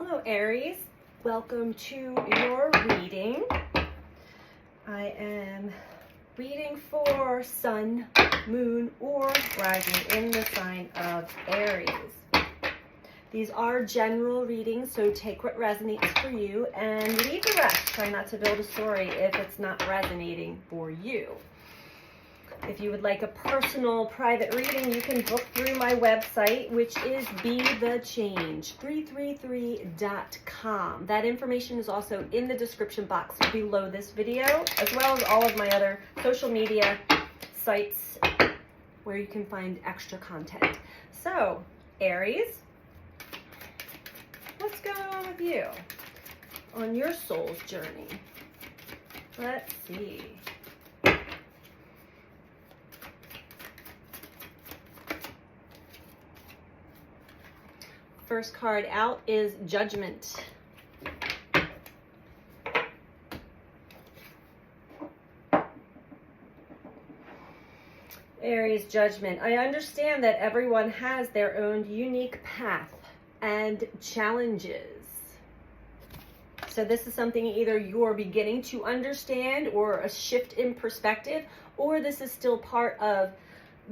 Hello Aries, welcome to your reading. I am reading for Sun, Moon, or Rising in the sign of Aries. These are general readings, so take what resonates for you and leave the rest. Try not to build a story if it's not resonating for you. If you would like a personal private reading, you can book through my website, which is BeTheChange333.com. That information is also in the description box below this video, as well as all of my other social media sites where you can find extra content. So, Aries, what's going on with you on your soul's journey? Let's see. First card out is Judgment. Aries, Judgment. I understand that everyone has their own unique path and challenges. So this is something either you're beginning to understand or a shift in perspective, or this is still part of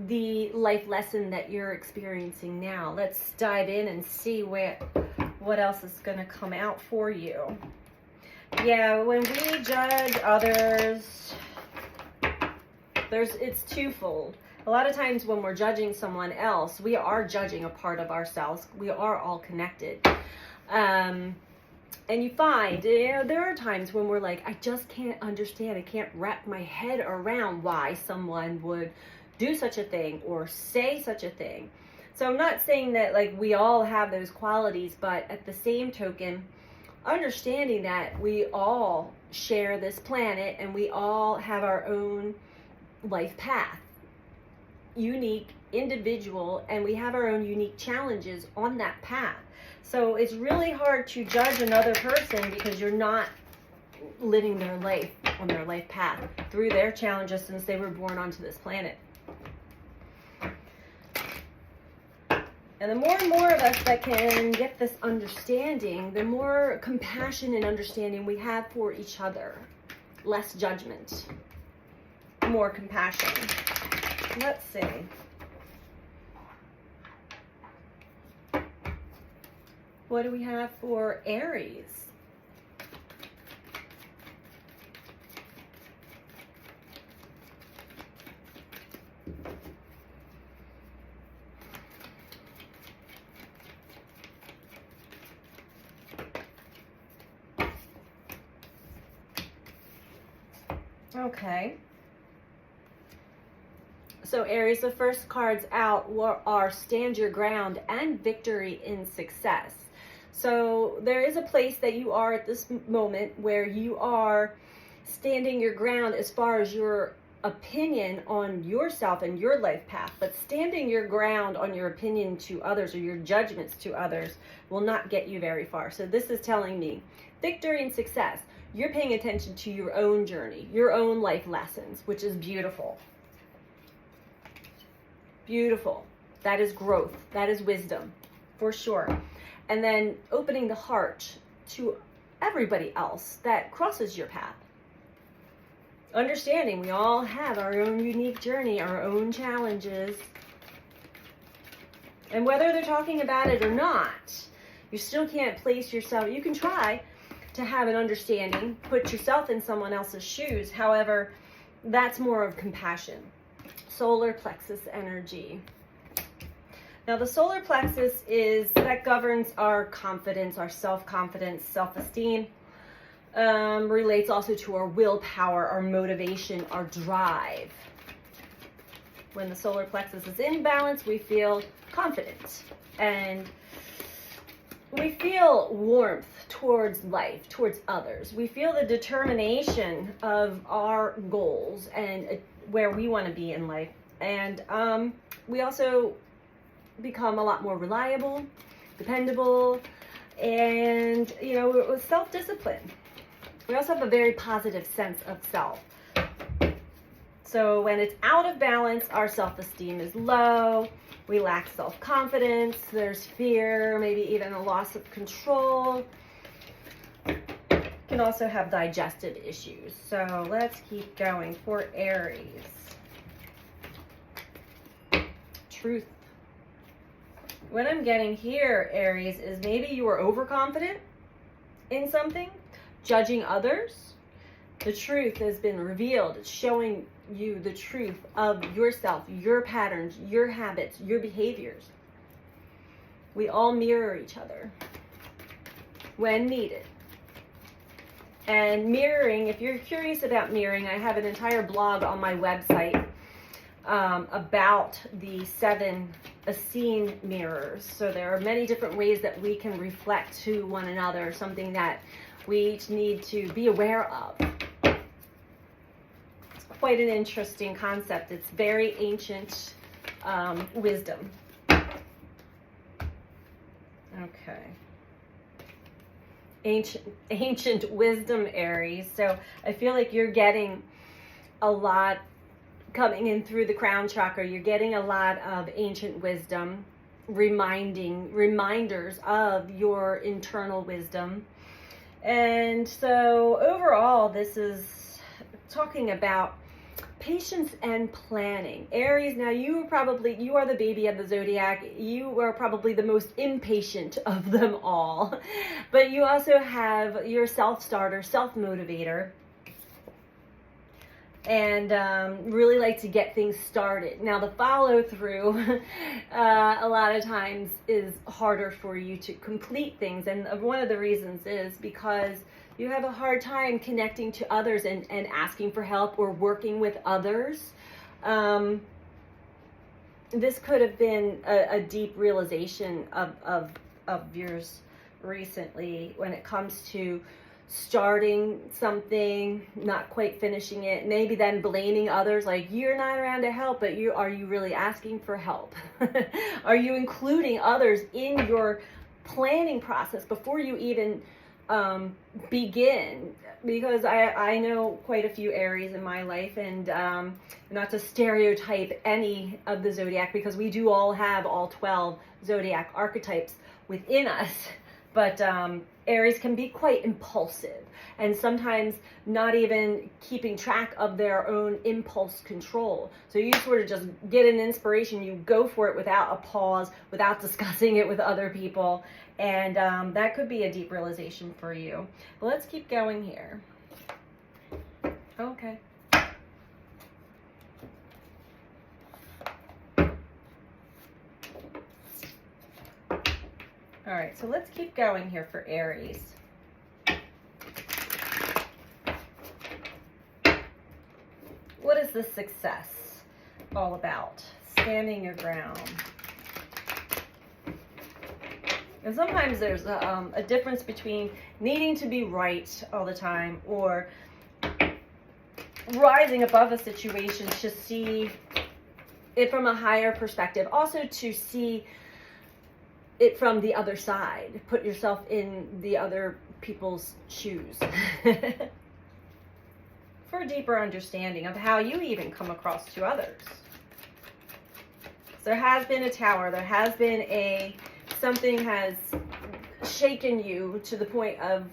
the life lesson that you're experiencing now. Let's dive in and see what else is going to come out for you. Yeah, when we judge others, it's twofold. A lot of times when we're judging someone else, we are judging a part of ourselves. We are all connected. And you find, there are times when we're like, I just can't understand. I can't wrap my head around why someone would do such a thing or say such a thing. So I'm not saying that like we all have those qualities, but at the same token, understanding that we all share this planet and we all have our own life path, unique, individual, and we have our own unique challenges on that path. So it's really hard to judge another person because you're not living their life on their life path through their challenges since they were born onto this planet. And the more and more of us that can get this understanding, the more compassion and understanding we have for each other. Less judgment, more compassion. Let's see. What do we have for Aries? Okay. So Aries, the first cards out are Stand Your Ground and Victory in Success. So there is a place that you are at this moment where you are standing your ground as far as your opinion on yourself and your life path, but standing your ground on your opinion to others or your judgments to others will not get you very far. So this is telling me victory and success. You're paying attention to your own journey, your own life lessons, which is beautiful. Beautiful. That is growth. That is wisdom, for sure. And then opening the heart to everybody else that crosses your path. Understanding we all have our own unique journey, our own challenges. And whether they're talking about it or not, you still can't place yourself. You can try to have an understanding, put yourself in someone else's shoes. However, that's more of compassion. Solar plexus energy. Now the solar plexus that governs our confidence, our self-confidence, self-esteem. Relates also to our willpower, our motivation, our drive. When the solar plexus is in balance, we feel confident and we feel warmth towards life, towards others. We feel the determination of our goals and where we want to be in life. And we also become a lot more reliable, dependable, and, with self-discipline. We also have a very positive sense of self. So when it's out of balance, our self-esteem is low, We lack self-confidence. There's fear, maybe even a loss of control. Can also have digestive issues. So let's keep going for Aries. Truth. What I'm getting here, Aries, is maybe you are overconfident in something, judging others. The truth has been revealed. It's showing you the truth of yourself, your patterns, your habits, your behaviors. We all mirror each other when needed. And mirroring, if you're curious about mirroring, I have an entire blog on my website about the 7 Essene mirrors. So there are many different ways that we can reflect to one another, something that we each need to be aware of. It's quite an interesting concept. It's very ancient wisdom. Okay. Ancient wisdom, Aries. So I feel like you're getting a lot coming in through the crown chakra. You're getting a lot of ancient wisdom, reminders of your internal wisdom. And so overall, this is talking about patience and planning. Aries, now you are the baby of the zodiac. You are probably the most impatient of them all. But you also have your self-starter, self-motivator, and really like to get things started. Now the follow-through a lot of times is harder for you to complete things, and one of the reasons is because you have a hard time connecting to others and asking for help or working with others. This could have been a deep realization of yours recently when it comes to starting something, not quite finishing it, maybe then blaming others, like you're not around to help, but are you really asking for help? Are you including others in your planning process before you even begin? Because I know quite a few Aries in my life, and not to stereotype any of the zodiac, because we do all have all 12 zodiac archetypes within us, but Aries can be quite impulsive, and sometimes not even keeping track of their own impulse control. So you sort of just get an inspiration, you go for it without a pause, without discussing it with other people, and that could be a deep realization for you. But let's keep going here. Okay. All right, so let's keep going here for Aries. What is this success all about? Standing your ground. And sometimes there's a difference between needing to be right all the time or rising above a situation to see it from a higher perspective. Also to see it from the other side. Put yourself in the other people's shoes. For a deeper understanding of how you even come across to others. So there has been a tower. There has been something has shaken you to the point of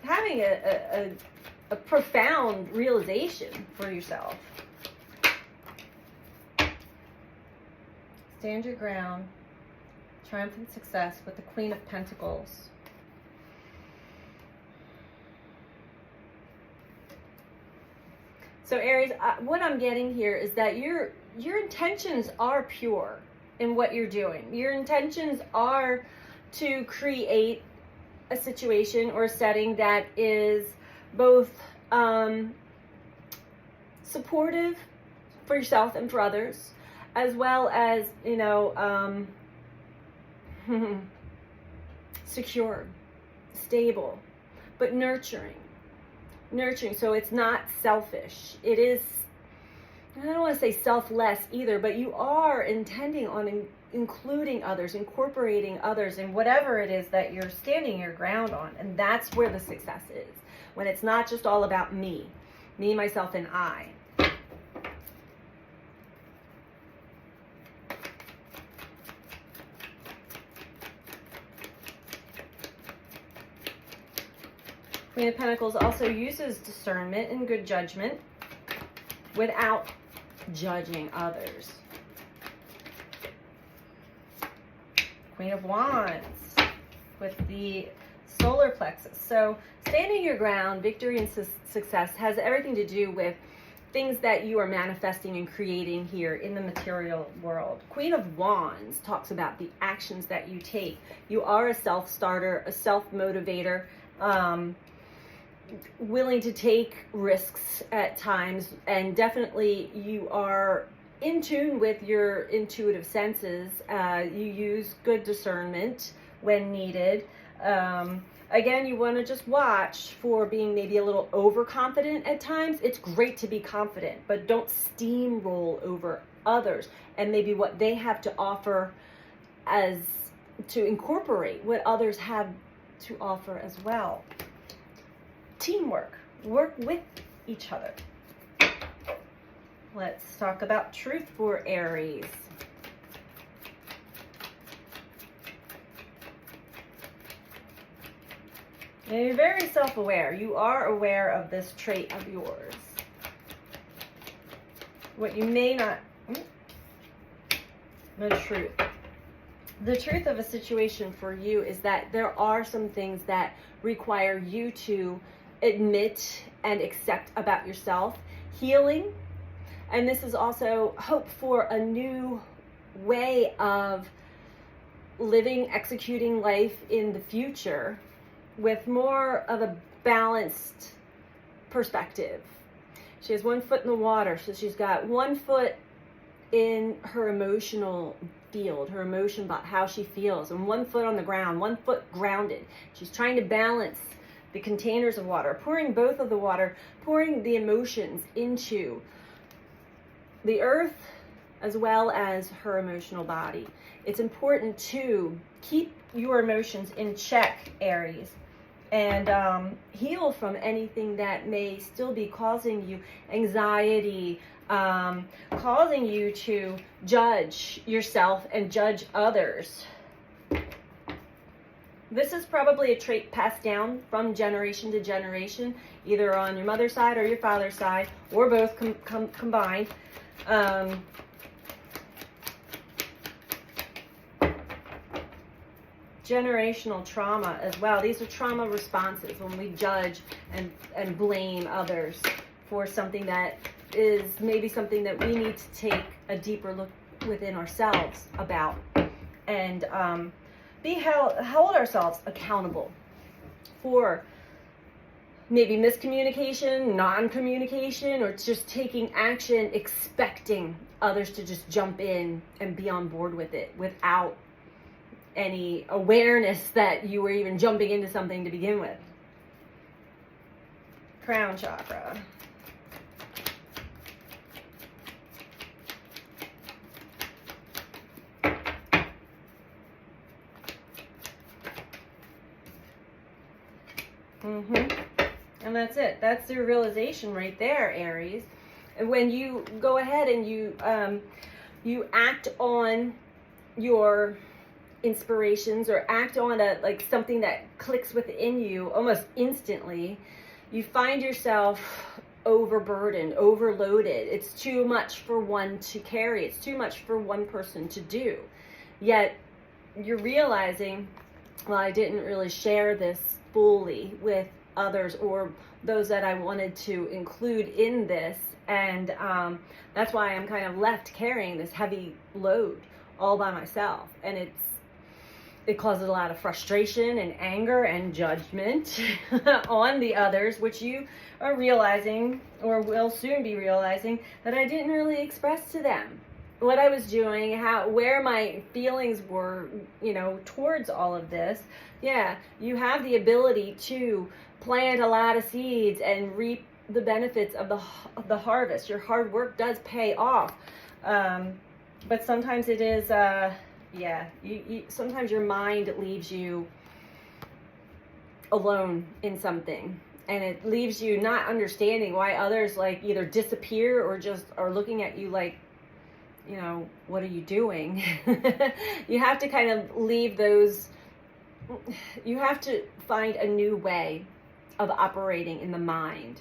having a profound realization for yourself. Stand your ground. Triumphant success with the Queen of Pentacles. So Aries, what I'm getting here is that your intentions are pure in what you're doing. Your intentions are to create a situation or a setting that is both supportive for yourself and for others, as well as, secure, stable, but nurturing. So it's not selfish. It is, I don't want to say selfless either, but you are intending on including others, incorporating others in whatever it is that you're standing your ground on. And that's where the success is. When it's not just all about me, myself, and I. Queen of Pentacles also uses discernment and good judgment without judging others. Queen of Wands with the solar plexus. So standing your ground, victory and success has everything to do with things that you are manifesting and creating here in the material world. Queen of Wands talks about the actions that you take. You are a self-starter, a self-motivator, willing to take risks at times, and definitely you are in tune with your intuitive senses. You use good discernment when needed. Again, you want to just watch for being maybe a little overconfident at times. It's great to be confident, but don't steamroll over others and maybe what they have to offer, as to incorporate what others have to offer as well. Teamwork. Work with each other. Let's talk about truth for Aries. Now, you're very self-aware. You are aware of this trait of yours. What you may not... The truth. The truth of a situation for you is that there are some things that require you to admit and accept about yourself. Healing. And this is also hope for a new way of living, executing life in the future with more of a balanced perspective. She has one foot in the water, so she's got one foot in her emotional field, her emotion about how she feels, and one foot on the ground, one foot grounded. She's trying to balance the containers of water, pouring both of the water, pouring the emotions into the earth as well as her emotional body. It's important to keep your emotions in check, Aries, and heal from anything that may still be causing you anxiety, causing you to judge yourself and judge others. This is probably a trait passed down from generation to generation, either on your mother's side or your father's side, or both combined. Generational trauma as well. These are trauma responses when we judge and blame others for something that is maybe something that we need to take a deeper look within ourselves about, and hold ourselves accountable for maybe miscommunication, non-communication, or just taking action expecting others to just jump in and be on board with it without any awareness that you were even jumping into something to begin with. Crown chakra. And that's it. That's your realization right there, Aries. And when you go ahead and you act on your inspirations, or act on like something that clicks within you almost instantly, you find yourself overburdened, overloaded. It's too much for one to carry. It's too much for one person to do. Yet you're realizing, well, I didn't really share this fully with others or those that I wanted to include in this, and that's why I'm kind of left carrying this heavy load all by myself, and it causes a lot of frustration and anger and judgment on the others, which you are realizing, or will soon be realizing, that I didn't really express to them what I was doing, where my feelings were, towards all of this. Yeah, you have the ability to plant a lot of seeds and reap the benefits of the harvest. Your hard work does pay off, but sometimes it is, sometimes your mind leaves you alone in something, and it leaves you not understanding why others either disappear or just are looking at you like, what are you doing? You have to kind of leave those, you have to find a new way of operating in the mind,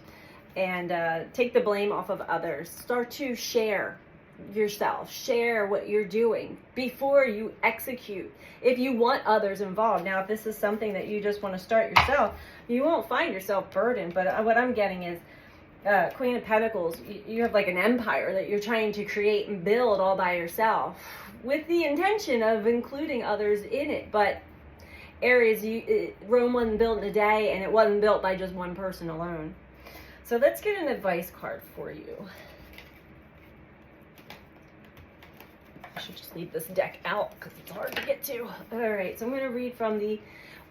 and take the blame off of others. Start to share yourself, share what you're doing before you execute, if you want others involved. Now, if this is something that you just want to start yourself, you won't find yourself burdened. But what I'm getting is Queen of Pentacles, you have like an empire that you're trying to create and build all by yourself with the intention of including others in it. But Aries, Rome wasn't built in a day, and it wasn't built by just one person alone. So let's get an advice card for you. I should just leave this deck out because it's hard to get to. All right, so I'm going to read from the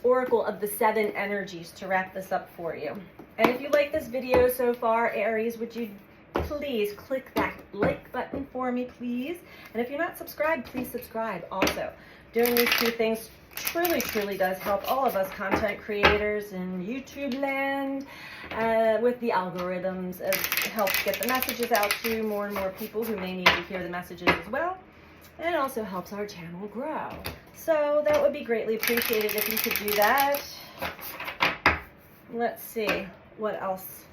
Oracle of the 7 Energies to wrap this up for you. And if you like this video so far, Aries, would you please click that like button for me, please? And if you're not subscribed, please subscribe also. Doing these 2 things truly does help all of us content creators in YouTube land with the algorithms. It helps get the messages out to more and more people who may need to hear the messages as well. And it also helps our channel grow. So that would be greatly appreciated if you could do that. Let's see, what else?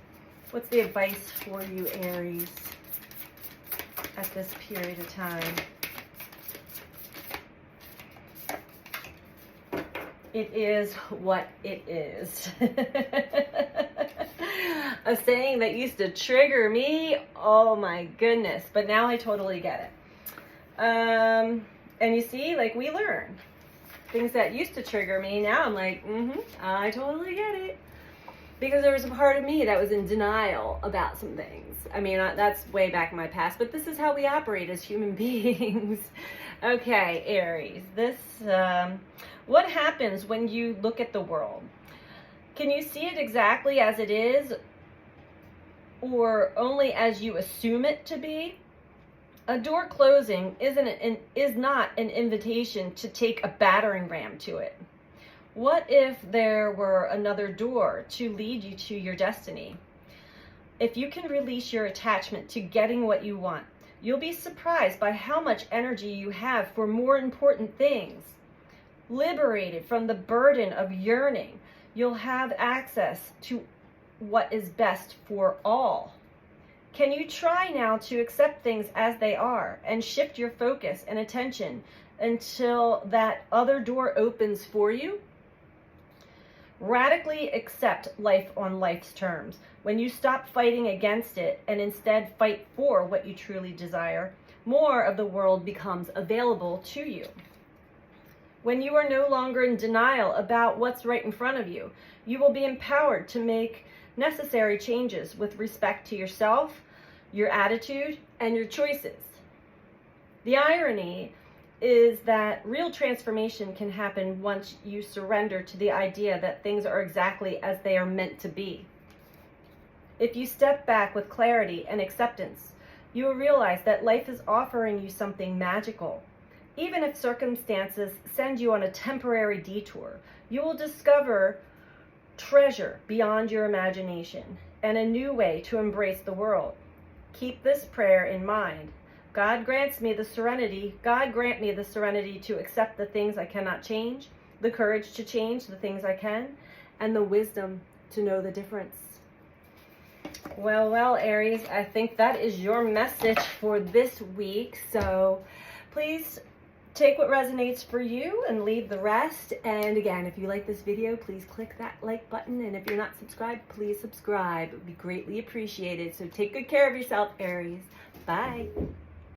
What's the advice for you, Aries, at this period of time? It is what it is. A saying that used to trigger me, oh my goodness, but now I totally get it. And you see, like, we learn things that used to trigger me. Now I'm like, I totally get it. Because there was a part of me that was in denial about some things. I mean, that's way back in my past, but this is how we operate as human beings. Okay, Aries, what happens when you look at the world? Can you see it exactly as it is, or only as you assume it to be? A door closing is not an invitation to take a battering ram to it. What if there were another door to lead you to your destiny? If you can release your attachment to getting what you want, you'll be surprised by how much energy you have for more important things. Liberated from the burden of yearning, you'll have access to what is best for all. Can you try now to accept things as they are and shift your focus and attention until that other door opens for you? Radically accept life on life's terms. When you stop fighting against it and instead fight for what you truly desire, more of the world becomes available to you. When you are no longer in denial about what's right in front of you, you will be empowered to make necessary changes with respect to yourself, your attitude, and your choices. The irony is that real transformation can happen once you surrender to the idea that things are exactly as they are meant to be. If you step back with clarity and acceptance, you will realize that life is offering you something magical. Even if circumstances send you on a temporary detour, you will discover treasure beyond your imagination and a new way to embrace the world. Keep this prayer in mind. God grant me the serenity to accept the things I cannot change, the courage to change the things I can, and the wisdom to know the difference. Well, Aries, I think that is your message for this week. So please take what resonates for you and leave the rest. And again, if you like this video, please click that like button. And if you're not subscribed, please subscribe. It would be greatly appreciated. So take good care of yourself, Aries. Bye.